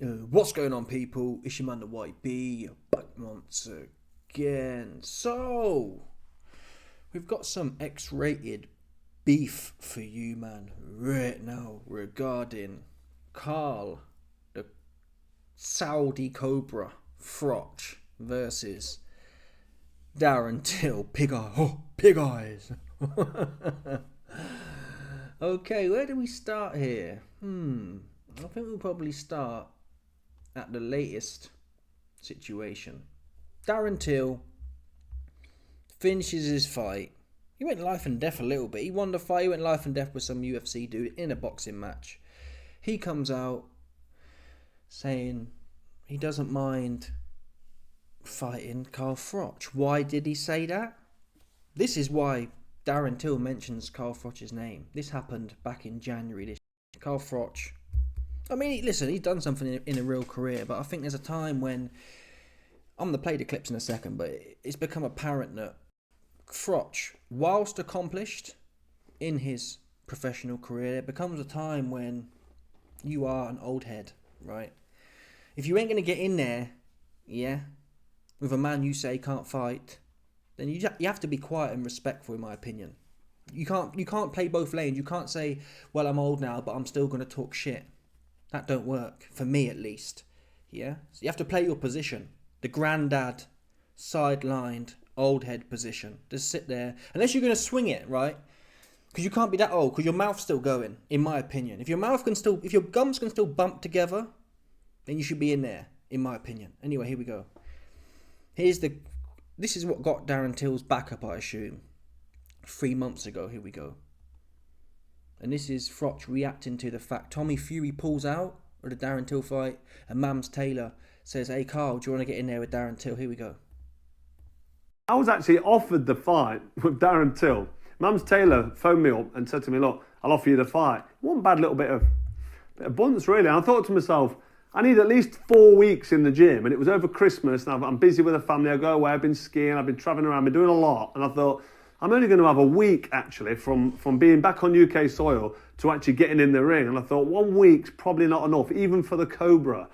What's going on, people? It's your man the White Bee, back once again. So, we've got some X-rated beef for you, man, right now regarding Carl, the Saudi Cobra Froch versus Darren Till, pig eyes. Okay, where do we start here? I think we'll probably start at the latest situation. Darren Till finishes his fight. He went life and death a little bit. He won the fight. He went life and death with some UFC dude in a boxing match. He comes out saying he doesn't mind fighting Carl Froch. Why did he say that? This is why Darren Till mentions Carl Froch's name. This happened back in January this year. Carl Froch, I mean, listen, he's done something in a real career, but I think there's a time when, I'm going to play the clips in a second, but it's become apparent that Froch, whilst accomplished in his professional career, there becomes a time when you are an old head, right? If you ain't going to get in there, with a man you say can't fight, then you have to be quiet and respectful, in my opinion. You can't play both lanes. You can't say, well, I'm old now, but I'm still going to talk shit. That don't work, for me at least. Yeah? So you have to play your position. The granddad, sidelined, old head position. Just sit there. Unless you're going to swing it, right? Because you can't be that old, because your mouth's still going, in my opinion. If your gums can still bump together, then you should be in there, in my opinion. Anyway, here we go. This is what got Darren Till's back up, I assume. 3 months ago, here we go. And this is Froch reacting to the fact Tommy Fury pulls out of the Darren Till fight, and Mams Taylor says, hey Carl, do you want to get in there with Darren Till? Here we go. I was actually offered the fight with Darren Till. Mams Taylor phoned me up and said to me, look, I'll offer you the fight. One bad little bit of bunts, really. And I thought to myself, I need at least 4 weeks in the gym. And it was over Christmas, and I'm busy with the family. I go away, I've been skiing, I've been travelling around, I've been doing a lot. And I thought, I'm only going to have a week, actually, from being back on UK soil to actually getting in the ring. And I thought 1 week's probably not enough, even for the Cobra,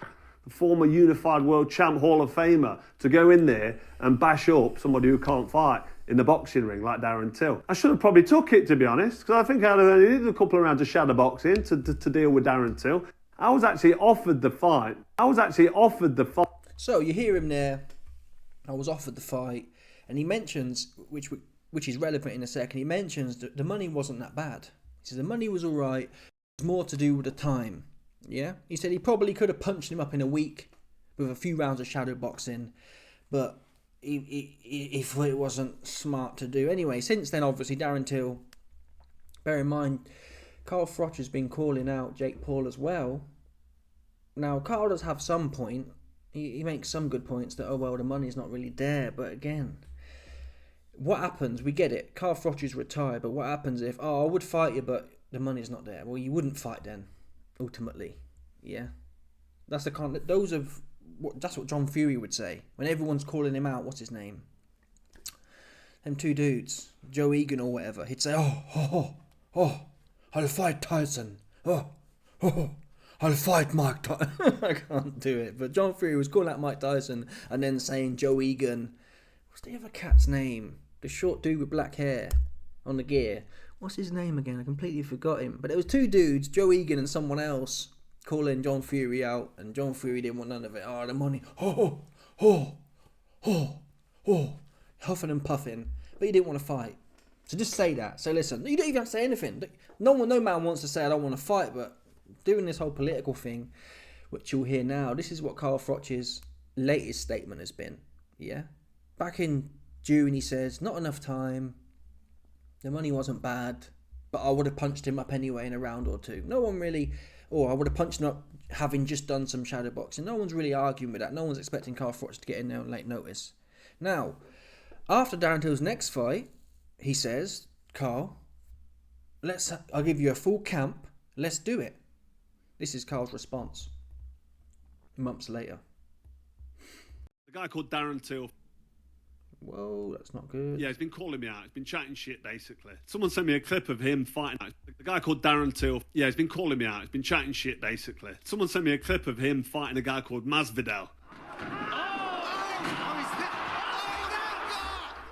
the former unified world champ Hall of Famer, to go in there and bash up somebody who can't fight in the boxing ring like Darren Till. I should have probably took it, to be honest, because I think I'd have only needed a couple of rounds of shadow boxing to deal with Darren Till. I was actually offered the fight. So you hear him there. I was offered the fight. And he mentions, which is relevant in a second, he mentions that the money wasn't that bad. He says the money was all right. It was more to do with the time. Yeah? He said he probably could have punched him up in a week with a few rounds of shadow boxing, but if it wasn't smart to do. Anyway, since then, obviously, Darren Till, bear in mind, Carl Froch has been calling out Jake Paul as well. Now, Carl does have some point. He makes some good points that, oh, well, the money's not really there. But again, what happens? We get it. Carl Froch is retired, but what happens if, I would fight you, but the money's not there? Well, you wouldn't fight then, ultimately. Yeah? That's what John Fury would say. When everyone's calling him out, what's his name? Them two dudes, Joe Egan or whatever, he'd say, I'll fight Tyson. I'll fight Mike Tyson. I can't do it. But John Fury was calling out Mike Tyson and then saying Joe Egan. What's the other cat's name? The short dude with black hair on the gear. What's his name again? I completely forgot him. But there was two dudes, Joe Egan and someone else, calling John Fury out. And John Fury didn't want none of it. The money. Huffing and puffing. But he didn't want to fight. So just say that. So listen, you don't even have to say anything. No man wants to say I don't want to fight, but doing this whole political thing, which you'll hear now, this is what Carl Froch's latest statement has been. Yeah? Back in June, he says, not enough time, the money wasn't bad, but I would have punched him up anyway in a round or two. No one really, I would have punched him up having just done some shadow boxing. No one's really arguing with that. No one's expecting Carl Froch to get in there on late notice. Now, after Darren Till's next fight, he says, Carl, I'll give you a full camp, let's do it. This is Carl's response months later. The guy called Darren Till. Whoa, that's not good. Yeah, he's been calling me out. He's been chatting shit, basically. Someone sent me a clip of him fighting. The guy called Darren Till. Yeah, he's been calling me out. He's been chatting shit, basically. Someone sent me a clip of him fighting a guy called Masvidal.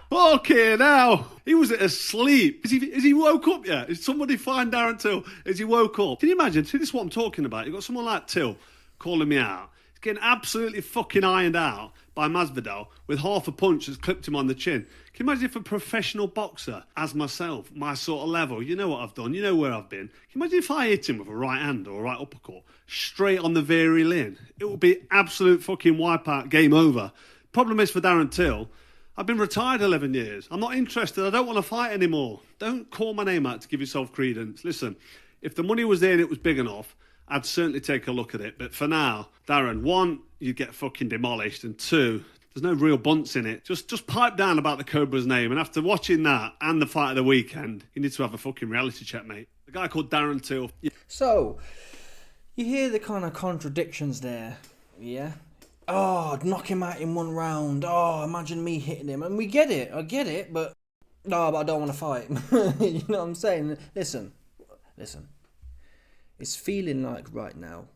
Fucking hell! He was asleep. Is he woke up yet? Is somebody find Darren Till? Is he woke up? Can you imagine? See, this is what I'm talking about. You've got someone like Till calling me out. He's getting absolutely fucking ironed out by Masvidal with half a punch that's clipped him on the chin. Can you imagine if a professional boxer, as myself, my sort of level, you know what I've done, you know where I've been. Can you imagine if I hit him with a right hand or a right uppercut straight on the very lane? It would be absolute fucking wipeout, game over. Problem is for Darren Till, I've been retired 11 years. I'm not interested. I don't want to fight anymore. Don't call my name out to give yourself credence. Listen, if the money was there and it was big enough, I'd certainly take a look at it. But for now, Darren, one, you get fucking demolished. And two, there's no real bunts in it. Just pipe down about the Cobra's name. And after watching that and the fight of the weekend, you need to have a fucking reality check, mate. The guy called Darren Till. So, you hear the kind of contradictions there, yeah? Oh, knock him out in one round. Oh, imagine me hitting him. And we get it. I get it, but... No, but I don't want to fight. You know what I'm saying? Listen. It's feeling like right now.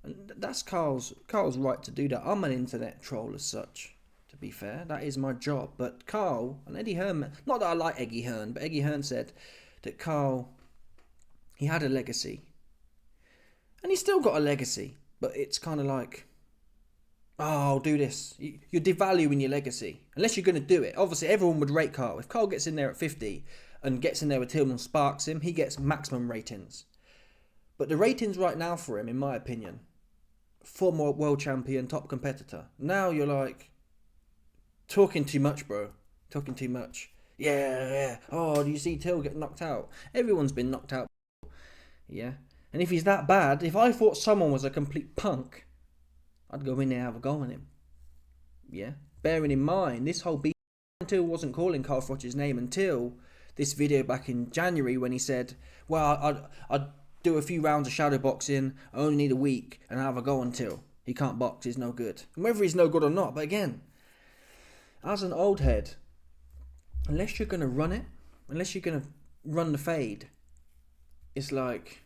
And that's Carl's right to do that. I'm an internet troll as such, to be fair. That is my job. But Carl and Eddie Hearn... Not that I like Eddie Hearn, but Eddie Hearn said that Carl... He had a legacy. And he's still got a legacy. But it's kind of like... Oh, do this. You're devaluing your legacy. Unless you're going to do it. Obviously, everyone would rate Carl. If Carl gets in there at 50 and gets in there with Tillman, sparks him, he gets maximum ratings. But the ratings right now for him, in my opinion, former world champion, top competitor. Now you're like, talking too much, bro. Talking too much. Yeah. Oh, do you see Till get knocked out? Everyone's been knocked out. Yeah. And if he's that bad, if I thought someone was a complete punk... I'd go in there and have a go on him. Yeah? Bearing in mind, this whole beat until wasn't calling Carl Froch's name until this video back in January when he said, well, I'd do a few rounds of shadow boxing, I only need a week, and have a go until. He can't box, he's no good. And whether he's no good or not, but again, as an old head, unless you're going to run it, unless you're going to run the fade, it's like,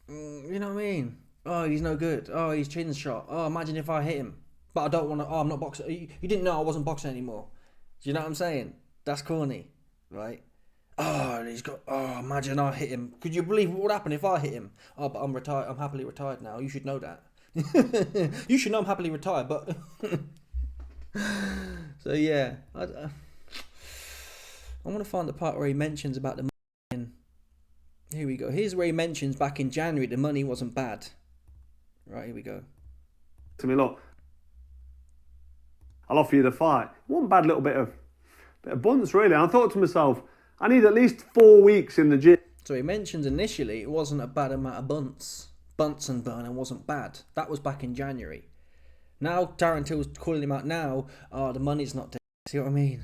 you know what I mean? Oh, he's no good. Oh, he's chin shot. Oh, imagine if I hit him. But I don't want to... Oh, I'm not boxing. You didn't know I wasn't boxing anymore. Do you know what I'm saying? That's corny, right? Oh, he's got... Oh, imagine I hit him. Could you believe what would happen if I hit him? Oh, but I'm retired. I'm happily retired now. You should know that. You should know I'm happily retired, but... So, yeah. I want to find the part where he mentions about the money. Here we go. Here's where he mentions back in January the money wasn't bad. Right, here we go. To me, look, I'll offer you the fight. One bad little bit of bunts, really. And I thought to myself, I need at least 4 weeks in the gym. So he mentions initially it wasn't a bad amount of bunts. Bunts and burning wasn't bad. That was back in January. Now Darren Till's calling him out now. Oh, the money's not there. See what I mean?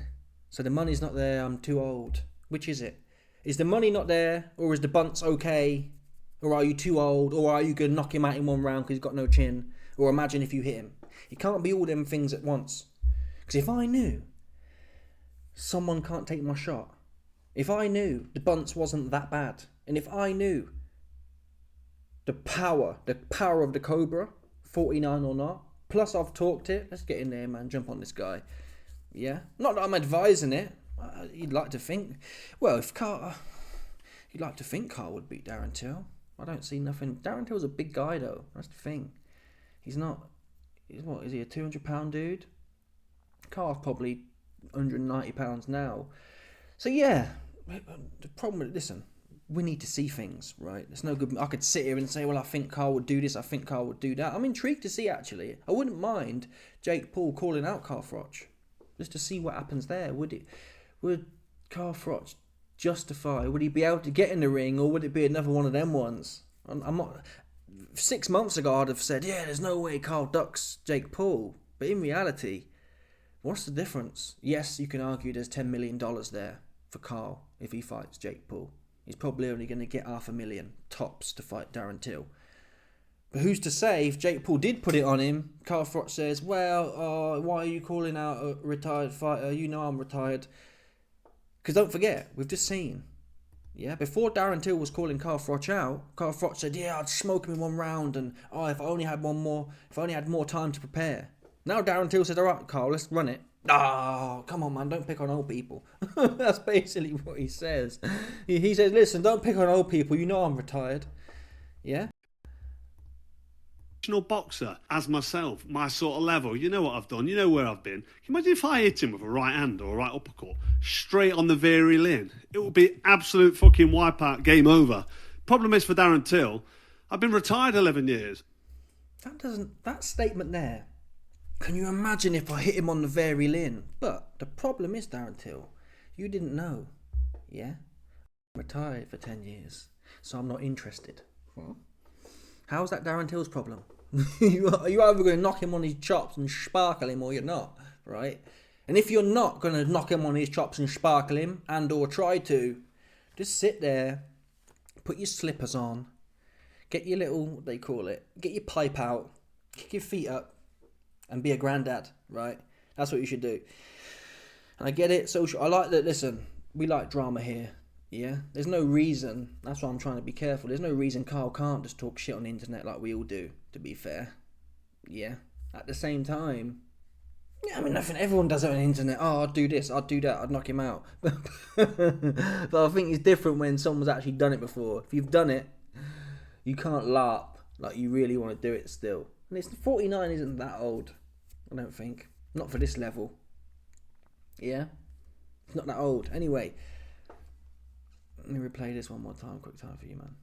So the money's not there. I'm too old. Which is it? Is the money not there, or is the bunts okay? Or are you too old? Or are you going to knock him out in one round because he's got no chin? Or imagine if you hit him. It can't be all them things at once. Because if I knew someone can't take my shot, if I knew the bunts wasn't that bad, and if I knew the power of the Cobra, 49 or not, plus I've talked it, let's get in there, man, jump on this guy. Yeah? Not that I'm advising it. You'd like to think, well, if Carl... You'd like to think Carl would beat Darren Till. I don't see nothing. Darren Till's a big guy, though. That's the thing. He's not... What, is he a 200-pound dude? Carl's probably 190 pounds now. So, yeah. The problem with... Listen, we need to see things, right? It's no good... I could sit here and say, well, I think Carl would do this, I think Carl would do that. I'm intrigued to see, actually. I wouldn't mind Jake Paul calling out Carl Froch. Just to see what happens there. Would Carl Froch justify? Would he be able to get in the ring, or would it be another one of them ones? I'm not. 6 months ago, I'd have said, yeah, there's no way Carl ducks Jake Paul. But in reality, what's the difference? Yes, you can argue there's $10 million there for Carl if he fights Jake Paul. He's probably only going to get $500,000 tops to fight Darren Till. But who's to say if Jake Paul did put it on him, Carl Froch says, well, why are you calling out a retired fighter? You know I'm retired. Because don't forget, we've just seen, yeah, before Darren Till was calling Carl Froch out, Carl Froch said, yeah, I'd smoke him in one round, and if I only had more time to prepare. Now Darren Till said, all right, Carl, let's run it. Oh, come on, man, don't pick on old people. That's basically what he says. He says, listen, don't pick on old people, you know I'm retired. Yeah? Boxer as myself, my sort of level, you know what I've done, you know where I've been. Can you imagine if I hit him with a right hand or a right uppercut straight on the very lane? It would be absolute fucking wipeout, game over. Problem is for Darren Till, I've been retired 11 years. That statement there, can you imagine if I hit him on the very lane? But the problem is, Darren Till, you didn't know, yeah? I'm retired for 10 years, so I'm not interested. How's that Darren Till's problem? You're either going to knock him on his chops and sparkle him, or you're not, right? And if you're not going to knock him on his chops and sparkle him, and or try to, just sit there, put your slippers on, get your little, what they call it, get your pipe out, kick your feet up, and be a granddad, right? That's what you should do. And I get it, I like that, listen, we like drama here. Yeah, there's no reason, that's why I'm trying to be careful, there's no reason Carl can't just talk shit on the internet like we all do, to be fair. Yeah, at the same time, yeah, I mean, nothing, everyone does it on the internet. Oh, I'd do this, I'd do that, I'd knock him out. But I think it's different when someone's actually done it before. If you've done it, you can't LARP like you really want to do it still. And it's 49 isn't that old, I don't think. Not for this level. Yeah, it's not that old. Anyway, let me replay this one more time. Quick time for you, man.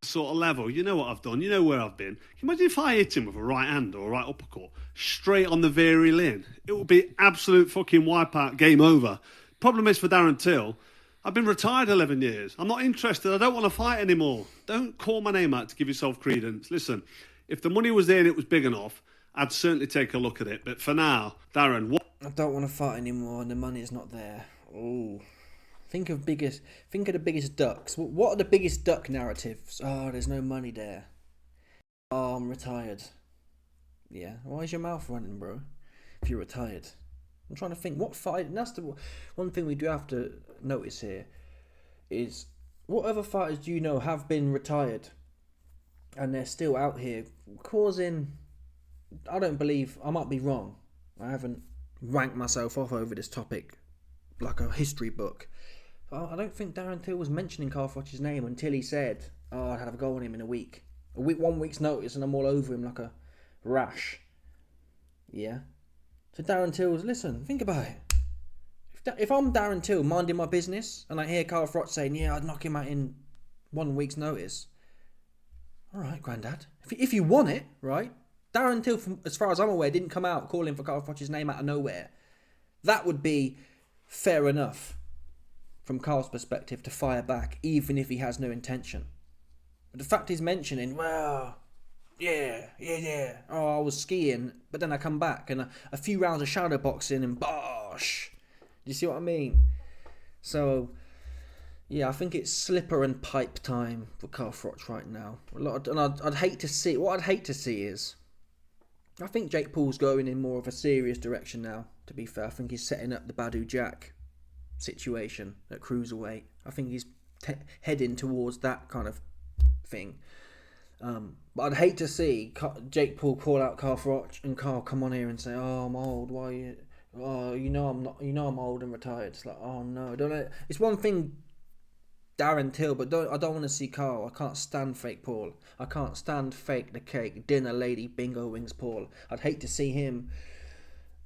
Sort of level, you know what I've done, you know where I've been. Can you imagine if I hit him with a right hand or a right uppercut straight on the very lane? It would be absolute fucking wipeout, game over. Problem is for Darren Till, I've been retired 11 years. I'm not interested. I don't want to fight anymore. Don't call my name out to give yourself credence. Listen, if the money was there and it was big enough, I'd certainly take a look at it. But for now, Darren, what? I don't want to fight anymore and the money's not there. Oh. Think of the biggest ducks. What are the biggest duck narratives? Oh, there's no money there. Oh, I'm retired. Yeah. Why is your mouth running, bro? If you're retired. I'm trying to think what fight. And that's the one thing we do have to notice here is what other fighters do you know have been retired and they're still out here causing. I don't believe, I might be wrong. I haven't ranked myself off over this topic like a history book. I don't think Darren Till was mentioning Carl Froch's name until he said, I'd have a go on him in a week. 1 week's notice and I'm all over him like a rash. Yeah? So Darren Till's, listen, think about it. If I'm Darren Till minding my business and I hear Carl Froch saying, yeah, I'd knock him out in 1 week's notice. Alright, Grandad. If you want it, right? Darren Till, as far as I'm aware, didn't come out calling for Carl Froch's name out of nowhere. That would be fair enough. From Carl's perspective, to fire back, even if he has no intention. But the fact he's mentioning, well, yeah. Oh, I was skiing, but then I come back and a few rounds of shadow boxing and bosh. Do you see what I mean? So, yeah, I think it's slipper and pipe time for Carl Froch right now. I'd hate to see. What I'd hate to see is, I think Jake Paul's going in more of a serious direction now. To be fair, I think he's setting up the Badu Jack situation at cruiserweight. I think he's heading towards that kind of thing. But I'd hate to see Jake Paul call out Carl Froch and Carl come on here and say, "Oh, I'm old. Why are you? Oh, you know I'm not. You know I'm old and retired." It's like, oh no, don't. It's one thing, Darren Till, but I don't want to see Carl. I can't stand fake Paul. I can't stand fake the cake dinner lady bingo wings Paul. I'd hate to see him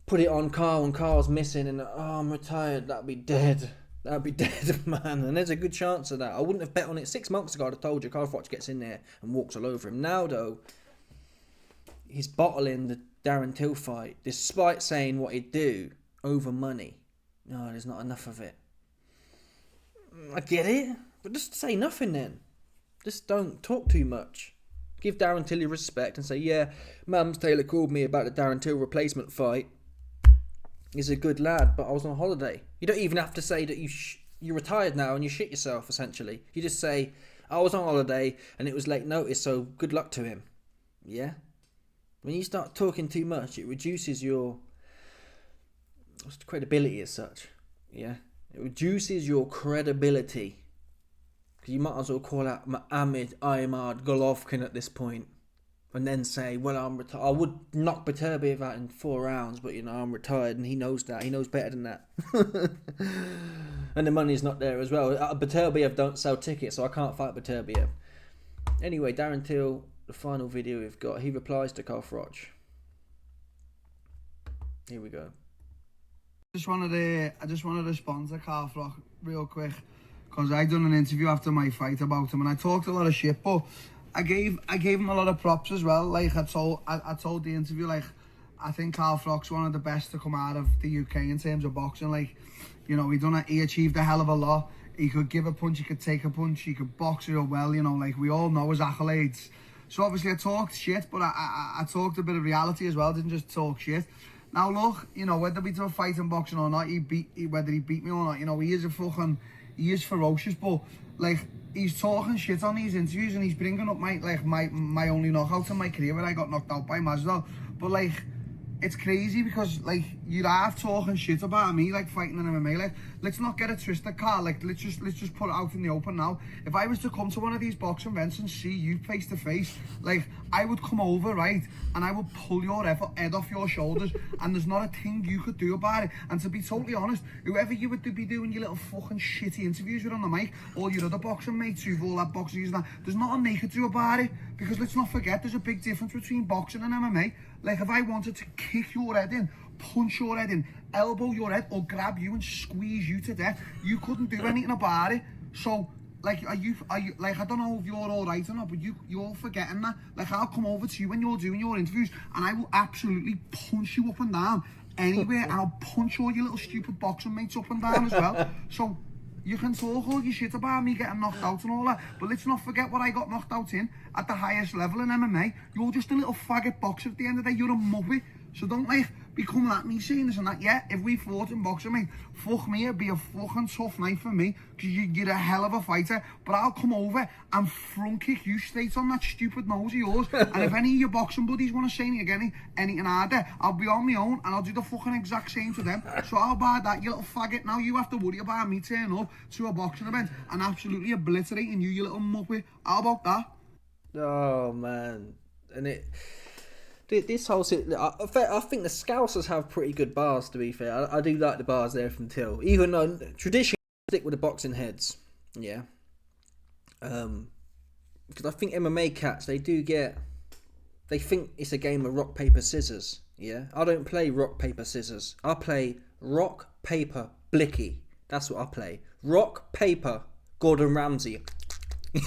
put it on Carl and Carl's missing and, oh, I'm retired. That'd be dead. That'd be dead, man. And there's a good chance of that. I wouldn't have bet on it 6 months ago. I'd have told you Carl Froch gets in there and walks all over him. Now, though, he's bottling the Darren Till fight, despite saying what he'd do over money. No, there's not enough of it. I get it, but just say nothing then. Just don't talk too much. Give Darren Till your respect and say, yeah, Mums Taylor called me about the Darren Till replacement fight. He's a good lad, but I was on holiday. You don't even have to say that you're retired now and you shit yourself, essentially. You just say, I was on holiday and it was late notice, so good luck to him. Yeah? When you start talking too much, it reduces your credibility as such. Yeah? It reduces your credibility. Because you might as well call out Ahmed Ahmad Golovkin at this point. And then say, well, I'm retired. I would knock Beterbiev out in 4 rounds, but, I'm retired, and he knows that. He knows better than that. And the money's not there as well. Beterbiev don't sell tickets, so I can't fight Beterbiev. Anyway, Darren Till, the final video we've got, he replies to Carl Froch. Here we go. I just wanted to respond to Carl Froch real quick, because I done an interview after my fight about him, and I talked a lot of shit, but I gave him a lot of props as well. Like I told the interview, like, I think Carl Froch's one of the best to come out of the UK in terms of boxing. Like, he achieved a hell of a lot. He could give a punch, he could take a punch, he could box real well, like we all know his accolades. So obviously I talked shit, but I talked a bit of reality as well, didn't just talk shit. Now look, whether we do a fight in boxing or not, whether he beat me or not, he is ferocious, but like, he's talking shit on these interviews, and he's bringing up my only knockout in my career where I got knocked out by Masvidal. But like, it's crazy because like, you're half talking shit about me, like fighting in MMA. Like, let's not get it twisted, Carl. Like, let's just put it out in the open now. If I was to come to one of these boxing events and see you face to face, like, I would come over, right, and I would pull your head off your shoulders, and there's not a thing you could do about it. And to be totally honest, whoever you would be doing your little fucking shitty interviews with on the mic, or your other boxing mates who've all had boxing years, there's nothing they could do about it. Because let's not forget, there's a big difference between boxing and MMA. Like, if I wanted to kick your head in, punch your head in, elbow your head, or grab you and squeeze you to death, you couldn't do anything about it. So, like, are you like, I don't know if you're all right or not, but you're forgetting that. Like, I'll come over to you when you're doing your interviews, and I will absolutely punch you up and down anywhere, and I'll punch all your little stupid boxing mates up and down as well. So, you can talk all your shit about me getting knocked out and all that, but let's not forget what I got knocked out in at the highest level in MMA. You're just a little faggot boxer at the end of the day. You're a muppet. So don't, like, be coming at me saying this and that. Yeah, if we fought in boxing, mate, fuck me, it'd be a fucking tough night for me, because you're a hell of a fighter. But I'll come over and front kick you straight on that stupid nose of yours. And if any of your boxing buddies want to say anything harder, I'll be on my own, and I'll do the fucking exact same to them. So how about that, you little faggot? Now you have to worry about me turning up to a boxing event and absolutely obliterating you, you little muppet. How about that? Oh, man. And this whole... I think the Scousers have pretty good bars, to be fair. I do like the bars there from Till. Even though traditionally I stick with the boxing heads. Yeah. Because I think MMA cats, they think it's a game of rock, paper, scissors. Yeah. I don't play rock, paper, scissors. I play rock, paper, blicky. That's what I play. Rock, paper, Gordon Ramsay.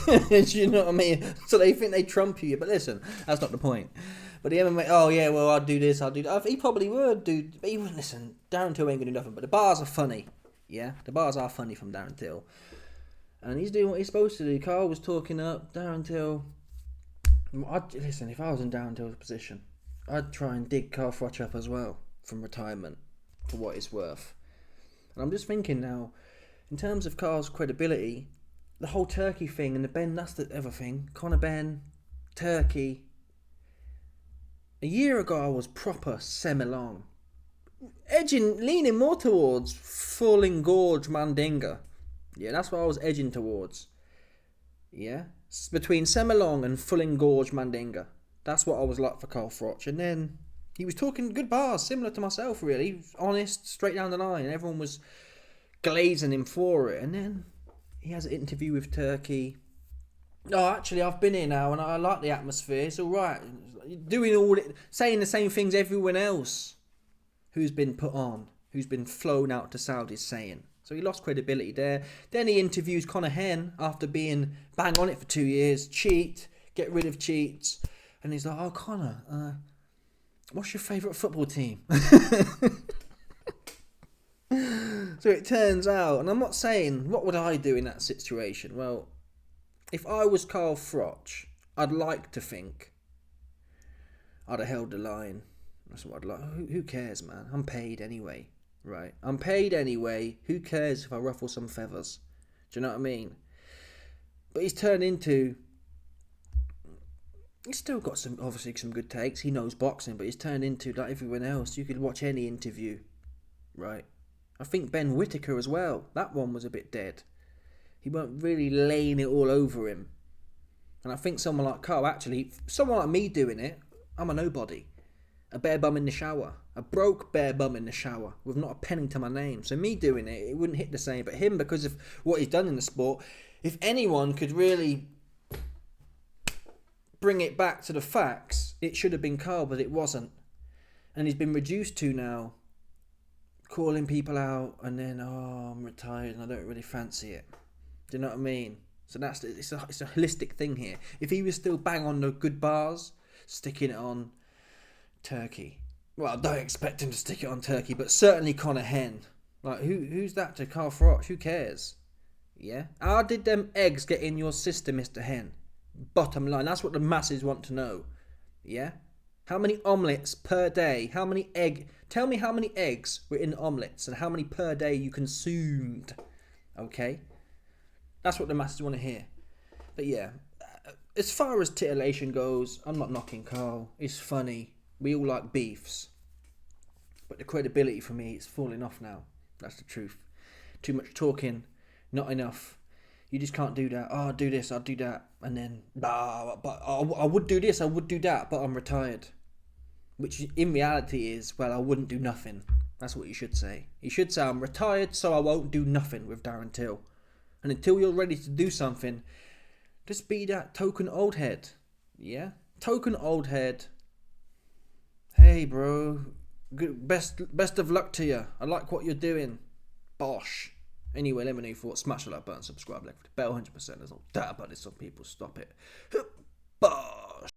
Do you know what I mean? So they think they trump you, but listen, that's not the point. But the MMA, oh yeah, well, I'll do this, I'll do that. He probably would do, but he wouldn't listen. Darren Till ain't gonna do nothing, but the bars are funny. Yeah, the bars are funny from Darren Till. And he's doing what he's supposed to do. Carl was talking up, Darren Till. Listen, if I was in Darren Till's position, I'd try and dig Carl Froch up as well from retirement, for what it's worth. And I'm just thinking now, in terms of Carl's credibility, the whole Turkey thing and the Ben, that's the other thing. Conor Ben, Turkey. A year ago, I was proper semi-long. Leaning more towards full engorge Mandinga. Yeah, that's what I was edging towards. Yeah? It's between semi-long and full engorge Mandinga. That's what I was like for Carl Froch. And then he was talking good bars, similar to myself, really. He was honest, straight down the line. Everyone was glazing him for it. And then he has an interview with Turkey. Oh, actually, I've been here now and I like the atmosphere. It's all right. Saying the same things everyone else who's been put on, who's been flown out to Saudi's saying. So he lost credibility there. Then he interviews Conor Hen after being bang on it for 2 years. Cheat, get rid of cheats. And he's like, oh, Conor, what's your favourite football team? So it turns out, and I'm not saying, what would I do in that situation? Well, if I was Carl Froch, I'd like to think I'd have held the line. That's what I'd like. Who cares, man? I'm paid anyway, right? I'm paid anyway. Who cares if I ruffle some feathers? Do you know what I mean? But he's turned into He's still got obviously some good takes. He knows boxing, but he's turned into like everyone else. You could watch any interview, right? I think Ben Whittaker as well. That one was a bit dead. He weren't really laying it all over him. And I think someone like Carl, actually, someone like me doing it, I'm a nobody. A bare bum in the shower. A broke bare bum in the shower with not a penny to my name. So me doing it, it wouldn't hit the same. But him, because of what he's done in the sport, if anyone could really bring it back to the facts, it should have been Carl, but it wasn't. And he's been reduced to now calling people out and then, oh, I'm retired and I don't really fancy it. Do you know what I mean? So it's a holistic thing here. If he was still bang on the good bars, sticking it on Turkey. Well, I don't expect him to stick it on Turkey, but certainly Conor Hen. Like, who's that to Carl Froch? Who cares? Yeah? How did them eggs get in your system, Mr. Hen? Bottom line, that's what the masses want to know. Yeah? How many omelettes per day? Tell me how many eggs were in omelettes and how many per day you consumed. Okay? That's what the masses want to hear. But yeah, as far as titillation goes, I'm not knocking Carl. It's funny. We all like beefs. But the credibility for me is falling off now. That's the truth. Too much talking, not enough. You just can't do that. Oh, I'll do this, I'll do that. And then, but I would do this, I would do that, but I'm retired. Which in reality is, well, I wouldn't do nothing. That's what you should say. You should say, I'm retired, so I won't do nothing with Darren Till. And until you're ready to do something, just be that token old head. Yeah? Token old head. Hey, bro. Good, best of luck to you. I like what you're doing. Bosh. Anyway, let me know your thoughts. Smash the like button, subscribe, like the bell, 100%. There's no doubt about this. Some people stop it. Bosh.